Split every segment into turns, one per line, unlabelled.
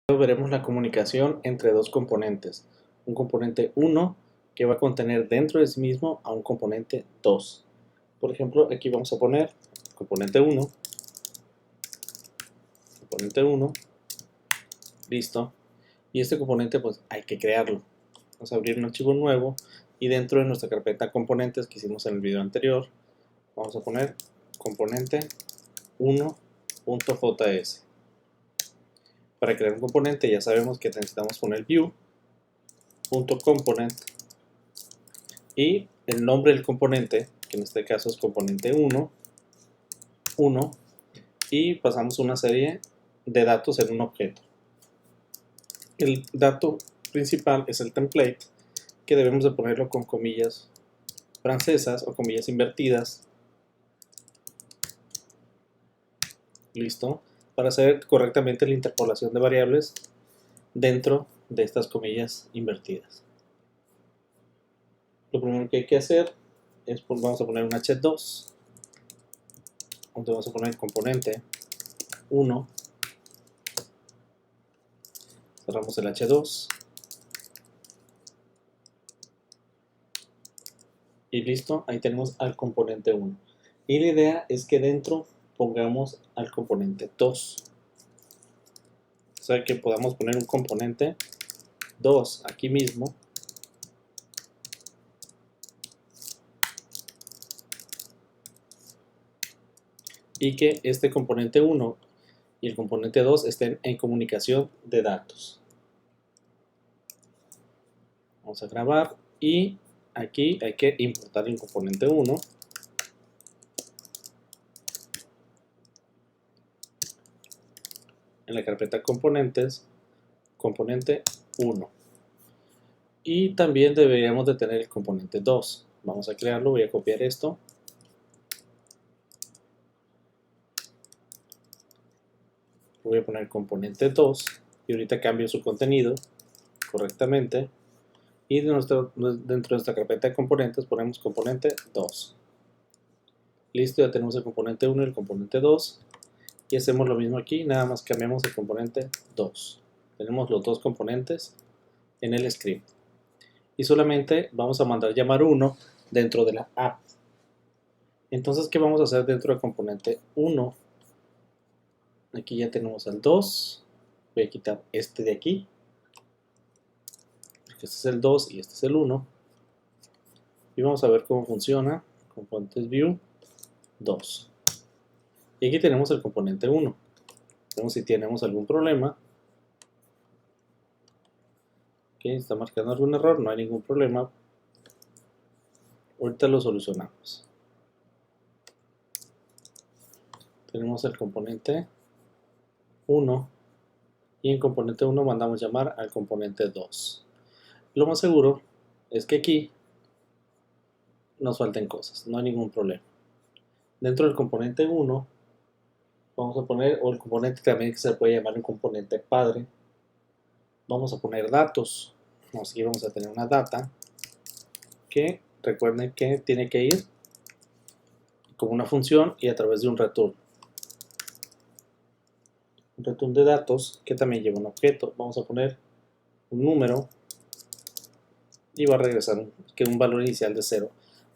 Veremos la comunicación entre dos componentes. Un componente 1 que va a contener dentro de sí mismo a un componente 2. Por ejemplo, aquí vamos a poner componente 1, listo. Y este componente pues hay que crearlo. Vamos a abrir un archivo nuevo y dentro de nuestra carpeta componentes que hicimos en el video anterior, vamos a poner componente 1.js. Para crear un componente ya sabemos que necesitamos poner view.component y el nombre del componente, que en este caso es componente 1, y pasamos una serie de datos en un objeto. El dato principal es el template, que debemos de ponerlo con comillas francesas o comillas invertidas. Listo. Para hacer correctamente la interpolación de variables dentro de estas comillas invertidas. Lo primero que hay que hacer es, pues, vamos a poner un h2, donde vamos a poner el componente 1, cerramos el h2 y listo, ahí tenemos al componente 1. Y la idea es que dentro pongamos al componente 2. O sea que podamos poner un componente 2 aquí mismo. Y que este componente 1 y el componente 2 estén en comunicación de datos. Vamos a grabar y aquí hay que importar el componente 1. En la carpeta componentes, componente 1. Y también deberíamos de tener el componente 2. Vamos a crearlo, voy a copiar esto. Voy a poner componente 2 y ahorita cambio su contenido correctamente. Y dentro de nuestra carpeta de componentes ponemos componente 2. Listo, ya tenemos el componente 1 y el componente 2. Y hacemos lo mismo aquí, nada más cambiamos el componente 2. Tenemos los dos componentes en el script. Y solamente vamos a mandar llamar 1 dentro de la app. Entonces, ¿qué vamos a hacer dentro del componente 1? Aquí ya tenemos al 2. Voy a quitar este de aquí. Este es el 2 y este es el 1. Y vamos a ver cómo funciona. Componentes view 2. Y aquí tenemos el componente 1. Vemos si tenemos algún problema. Está marcando algún error, no hay ningún problema. Ahorita lo solucionamos. Tenemos el componente 1 y en componente 1 mandamos llamar al componente 2. Lo más seguro es que aquí nos falten cosas, no hay ningún problema. Dentro del componente 1 vamos a poner, o el componente también que se puede llamar un componente padre, vamos a poner datos. Aquí vamos a tener una data que recuerden que tiene que ir como una función y a través de un return. Un return de datos que también lleva un objeto. Vamos a poner un número y va a regresar un valor inicial de 0.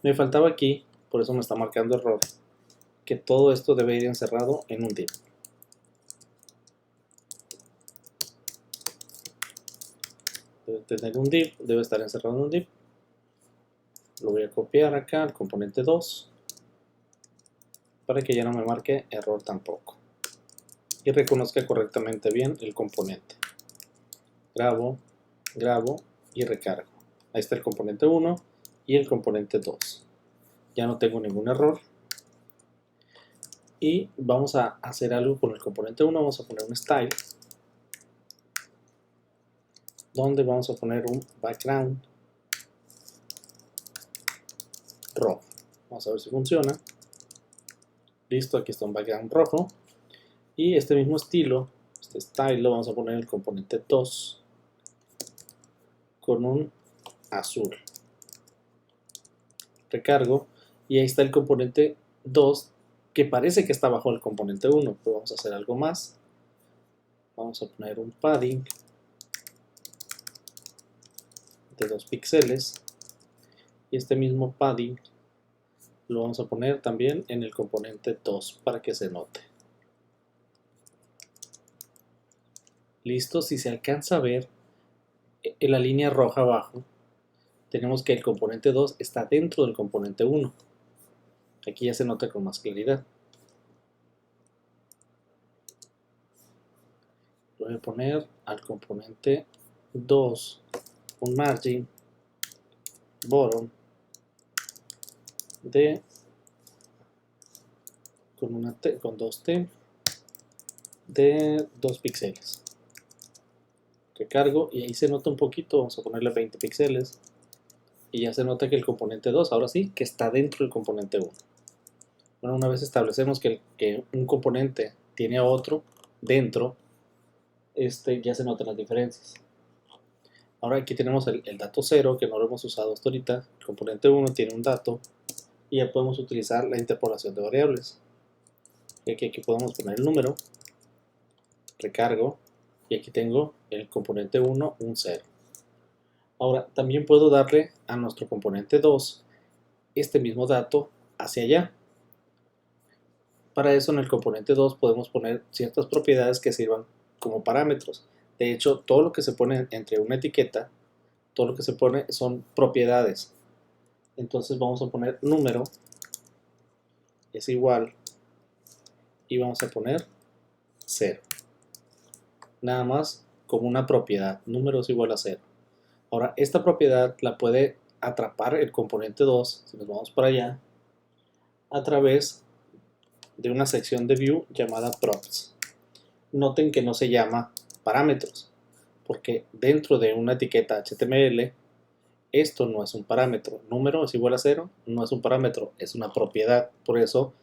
Me faltaba aquí, por eso me está marcando error, que todo esto debe ir encerrado en un div. Debe tener un div, debe estar encerrado en un div. Lo voy a copiar acá al componente 2 para que ya no me marque error tampoco. Y reconozca correctamente bien el componente. Grabo y recargo. Ahí está el componente 1 y el componente 2. Ya no tengo ningún error. Y vamos a hacer algo con el componente 1. Vamos a poner un style, donde vamos a poner un background rojo. Vamos a ver si funciona. Listo, aquí está un background rojo. Y este mismo estilo, este style, lo vamos a poner en el componente 2 con un azul. Recargo y ahí está el componente 2 que parece que está bajo el componente 1, pero vamos a hacer algo más. vamos a poner un padding de 2 píxeles y este mismo padding lo vamos a poner también en el componente 2 para que se note. Listo, si se alcanza a ver en la línea roja abajo, tenemos que el componente 2 está dentro del componente 1. Aquí ya se nota con más claridad. Voy a poner al componente 2 un margin bottom de con 2t de 2 píxeles. Recargo y ahí se nota un poquito, vamos a ponerle 20 píxeles y ya se nota que el componente 2 ahora sí que está dentro del componente 1. Bueno, una vez establecemos que un componente tiene a otro dentro, ya se notan las diferencias. Ahora aquí tenemos el dato 0 que no lo hemos usado hasta ahorita. El componente 1 tiene un dato y ya podemos utilizar la interpolación de variables. Y aquí podemos poner el número, recargo y aquí tengo el componente 1 un 0. Ahora también puedo darle a nuestro componente 2 este mismo dato hacia allá. Para eso en el componente 2 podemos poner ciertas propiedades que sirvan como parámetros. De hecho, todo lo que se pone entre una etiqueta, todo lo que se pone son propiedades. Entonces vamos a poner número es igual y vamos a poner 0. Nada más como una propiedad, número es igual a 0. Ahora, esta propiedad la puede atrapar el componente 2, si nos vamos para allá, a través de una sección de view llamada props. Noten que no se llama parámetros, porque dentro de una etiqueta HTML, esto no es un parámetro. Número es igual a 0, no es un parámetro, es una propiedad. Por eso,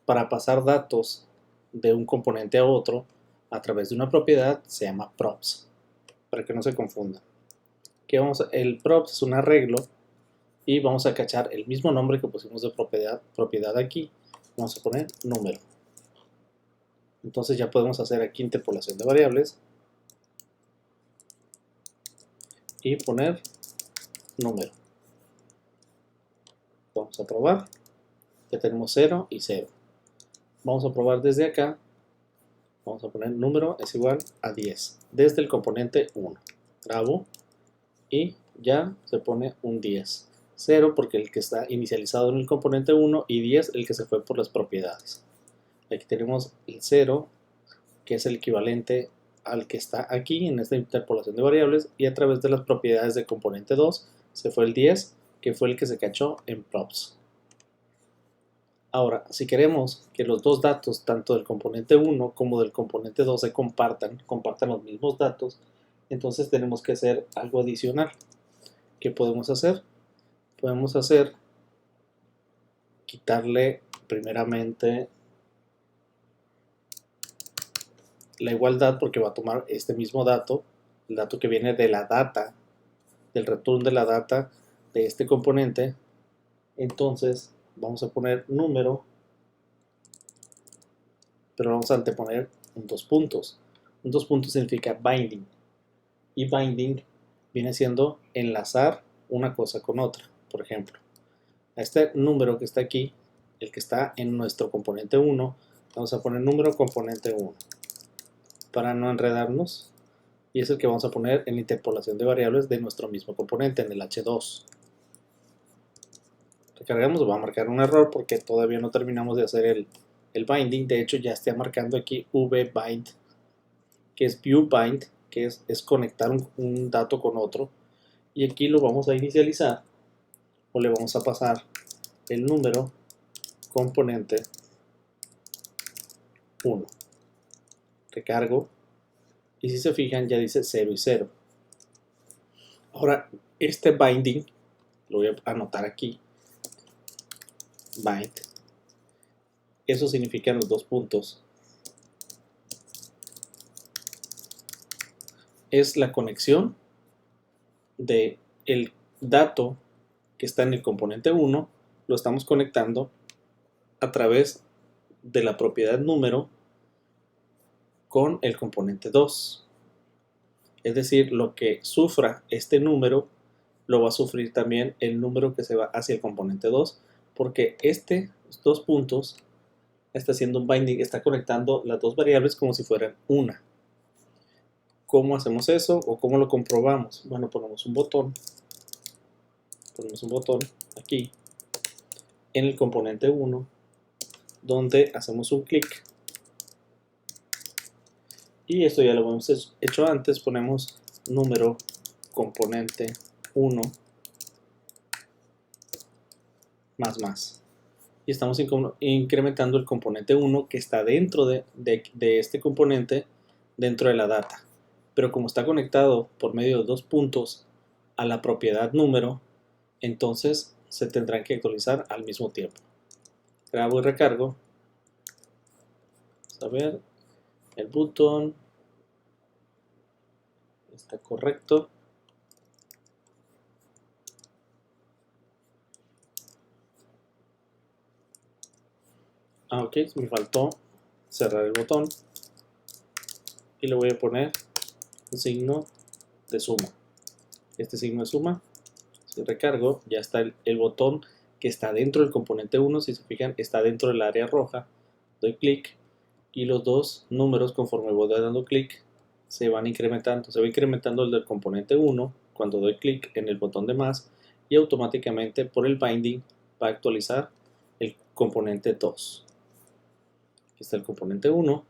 para pasar datos de un componente a otro a través de una propiedad, se llama props, para que no se confundan. El props es un arreglo y vamos a cachar el mismo nombre que pusimos de propiedad aquí. Vamos a poner número. Entonces ya podemos hacer aquí interpolación de variables y poner número. Vamos a probar. Ya tenemos 0 y 0. Vamos a probar desde acá. Vamos a poner número es igual a 10 desde el componente 1. Grabo y ya se pone un 10. 0 porque el que está inicializado en el componente 1 y 10 el que se fue por las propiedades. Aquí tenemos el 0 que es el equivalente al que está aquí en esta interpolación de variables y a través de las propiedades del componente 2 se fue el 10 que fue el que se cachó en props. Ahora, si queremos que los dos datos, tanto del componente 1 como del componente 2 se compartan los mismos datos, entonces tenemos que hacer algo adicional. ¿Qué podemos hacer? Podemos quitarle primeramente la igualdad porque va a tomar este mismo dato, el dato que viene de la data, del return de la data de este componente. Entonces vamos a poner número, pero vamos a anteponer un 2 puntos. Un 2 puntos significa binding y binding viene siendo enlazar una cosa con otra. Por ejemplo, a este número que está aquí, el que está en nuestro componente 1, vamos a poner número componente 1 para no enredarnos, y es el que vamos a poner en la interpolación de variables de nuestro mismo componente, en el H2. Recargamos, va a marcar un error porque todavía no terminamos de hacer el binding. De hecho ya está marcando aquí vbind, que es viewbind, que es conectar un dato con otro, y aquí lo vamos a inicializar o le vamos a pasar el número componente 1. Recargo y si se fijan ya dice 0 y 0. Ahora este binding lo voy a anotar aquí, bind, eso significa los 2 puntos, es la conexión de el dato que está en el componente 1, lo estamos conectando a través de la propiedad número con el componente 2. Es decir, lo que sufra este número lo va a sufrir también el número que se va hacia el componente 2, porque estos dos puntos está haciendo un binding, está conectando las dos variables como si fueran una. ¿Cómo hacemos eso o cómo lo comprobamos? Bueno, ponemos un botón aquí en el componente 1 donde hacemos un clic, y esto ya lo hemos hecho antes. Ponemos número componente 1 más, y estamos incrementando el componente 1 que está dentro de este componente dentro de la data, pero como está conectado por medio de dos puntos a la propiedad número, entonces se tendrán que actualizar al mismo tiempo. Grabo y recargo. Vamos a ver, el botón está correcto. Ok, me faltó cerrar el botón y le voy a poner un signo de suma. Este signo de suma, si recargo, ya está el botón que está dentro del componente 1. Si se fijan, está dentro del área roja. Doy clic y los dos números, conforme voy dando clic, se van incrementando. Se va incrementando el del componente 1 cuando doy clic en el botón de más, y automáticamente por el binding va a actualizar el componente 2. Aquí está el componente 1.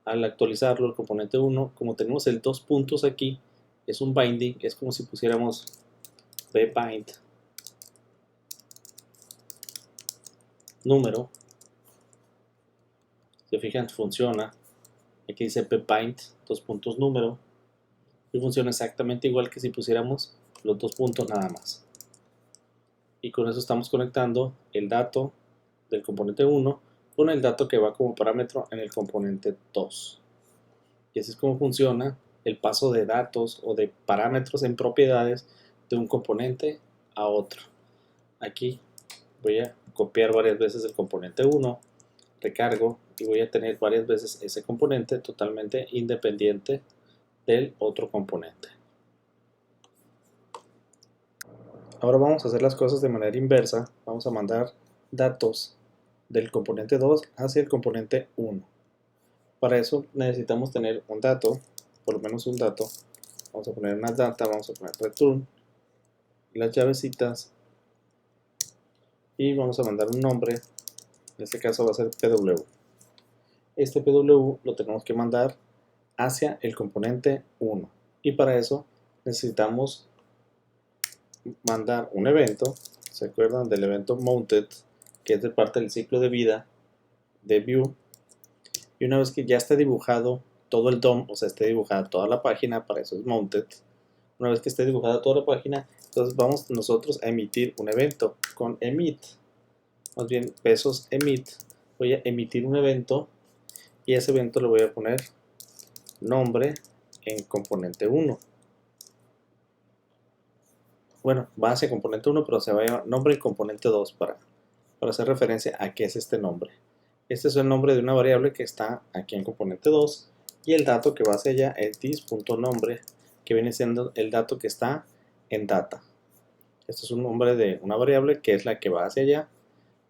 Al actualizarlo, el componente 1, como tenemos el dos puntos aquí, es un binding, es como si pusiéramos bbind número. Se fijan, funciona. Aquí dice bbind dos puntos número, y funciona exactamente igual que si pusiéramos los dos puntos nada más. Y con eso estamos conectando el dato del componente 1 con el dato que va como parámetro en el componente 2. Y así es como funciona el paso de datos o de parámetros en propiedades de un componente a otro. Aquí voy a copiar varias veces el componente 1, recargo, y voy a tener varias veces ese componente totalmente independiente del otro componente. Ahora vamos a hacer las cosas de manera inversa. Vamos a mandar datos del componente 2 hacia el componente 1. Para eso necesitamos tener un dato, por lo menos un dato. Vamos a poner una data, vamos a poner return, las llavecitas, y vamos a mandar un nombre. En este caso va a ser pw. Este pw lo tenemos que mandar hacia el componente 1, y para eso necesitamos mandar un evento. ¿Se acuerdan del evento mounted, que es de parte del ciclo de vida de view? Y una vez que ya esté dibujado todo el DOM, o sea, esté dibujada toda la página, para eso es mounted. Una vez que esté dibujada toda la página, entonces vamos nosotros a emitir un evento con emit. Más bien, pesos emit. Voy a emitir un evento, y a ese evento le voy a poner nombre en componente 1. Bueno, base componente 1, pero se va a llamar nombre en componente 2 para hacer referencia a qué es este nombre. Este es el nombre de una variable que está aquí en componente 2, y el dato que va hacia allá es this.nombre, que viene siendo el dato que está en data. Este es un nombre de una variable que es la que va hacia allá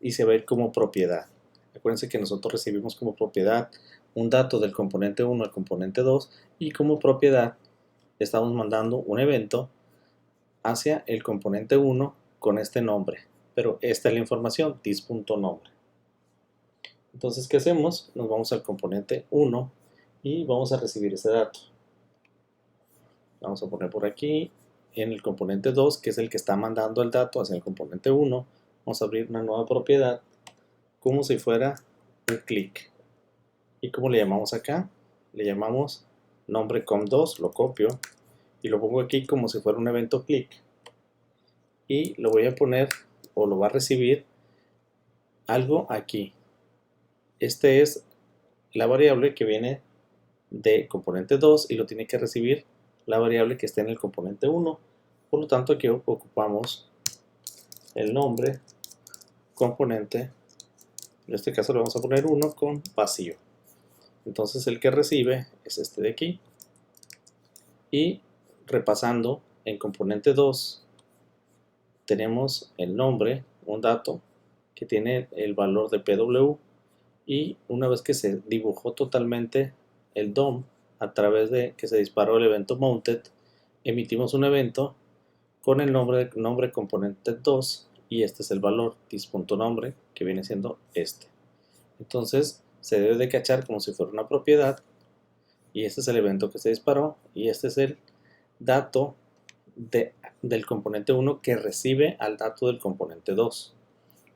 y se va a ir como propiedad. Acuérdense que nosotros recibimos como propiedad un dato del componente 1 al componente 2, y como propiedad estamos mandando un evento hacia el componente 1 con este nombre. Pero esta es la información, this.nombre. Entonces, ¿qué hacemos? Nos vamos al componente 1 y vamos a recibir ese dato. Vamos a poner por aquí en el componente 2, que es el que está mandando el dato hacia el componente 1. Vamos a abrir una nueva propiedad como si fuera un click. ¿Y cómo le llamamos acá? Le llamamos nombre com2, lo copio y lo pongo aquí como si fuera un evento click. Y lo voy a poner, o lo va a recibir, algo aquí. Este es la variable que viene de componente 2 y lo tiene que recibir la variable que está en el componente 1. Por lo tanto, aquí ocupamos el nombre componente. En este caso le vamos a poner 1 con vacío. Entonces el que recibe es este de aquí. Y repasando, en componente 2 tenemos el nombre, un dato que tiene el valor de PW, y una vez que se dibujó totalmente el DOM a través de que se disparó el evento mounted, emitimos un evento con el nombre componente 2 y este es el valor dis.nombre que viene siendo este. Entonces se debe de cachar como si fuera una propiedad y este es el evento que se disparó y este es el dato del componente 1 que recibe al dato del componente 2.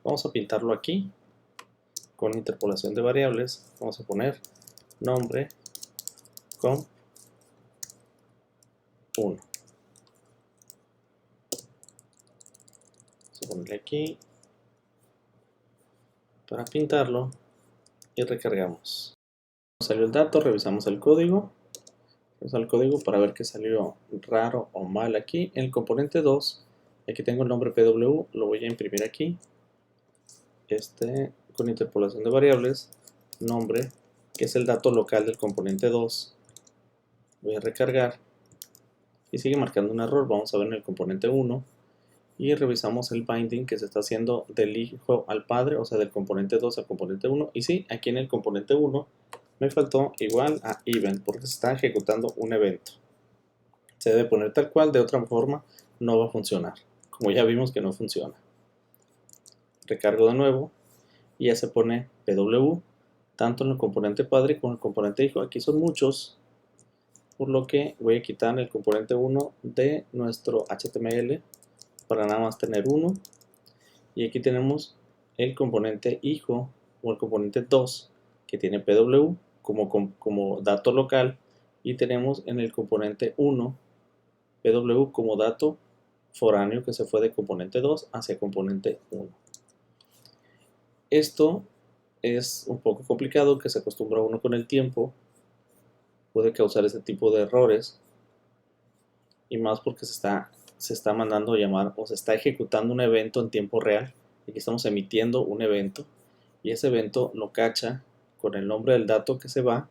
Vamos a pintarlo aquí con interpolación de variables. Vamos a poner nombre comp 1. Vamos a ponerle aquí para pintarlo y recargamos. Salió el dato, revisamos el código. Vamos al código para ver qué salió raro o mal aquí. En el componente 2, aquí tengo el nombre PW, lo voy a imprimir aquí. Con interpolación de variables, nombre, que es el dato local del componente 2. Voy a recargar y sigue marcando un error. Vamos a ver en el componente 1 y revisamos el binding que se está haciendo del hijo al padre, o sea, del componente 2 al componente 1. Y sí, aquí en el componente 1 me faltó igual a event porque se está ejecutando un evento. Se debe poner tal cual, de otra forma no va a funcionar, como ya vimos que no funciona. Recargo de nuevo y ya se pone PW, tanto en el componente padre como en el componente hijo. Aquí son muchos, por lo que voy a quitar el componente 1 de nuestro HTML para nada más tener uno. Y aquí tenemos el componente hijo o el componente 2 que tiene PW como dato local, y tenemos en el componente 1 PW como dato foráneo que se fue de componente 2 hacia componente 1. Esto es un poco complicado, que se acostumbra uno con el tiempo, puede causar este tipo de errores, y más porque se está mandando a llamar o se está ejecutando un evento en tiempo real. Aquí estamos emitiendo un evento y ese evento lo cacha con el nombre del dato que se va,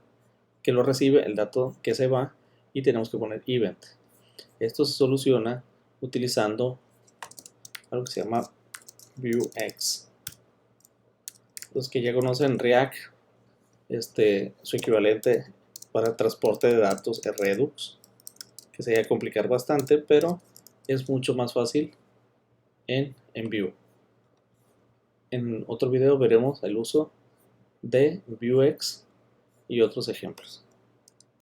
que lo recibe, el dato que se va, y tenemos que poner event. Esto se soluciona utilizando algo que se llama Vuex. Los que ya conocen React, su equivalente para transporte de datos es Redux, que se va a complicar bastante, pero es mucho más fácil en Vue. En otro video veremos el uso de Vuex y otros ejemplos.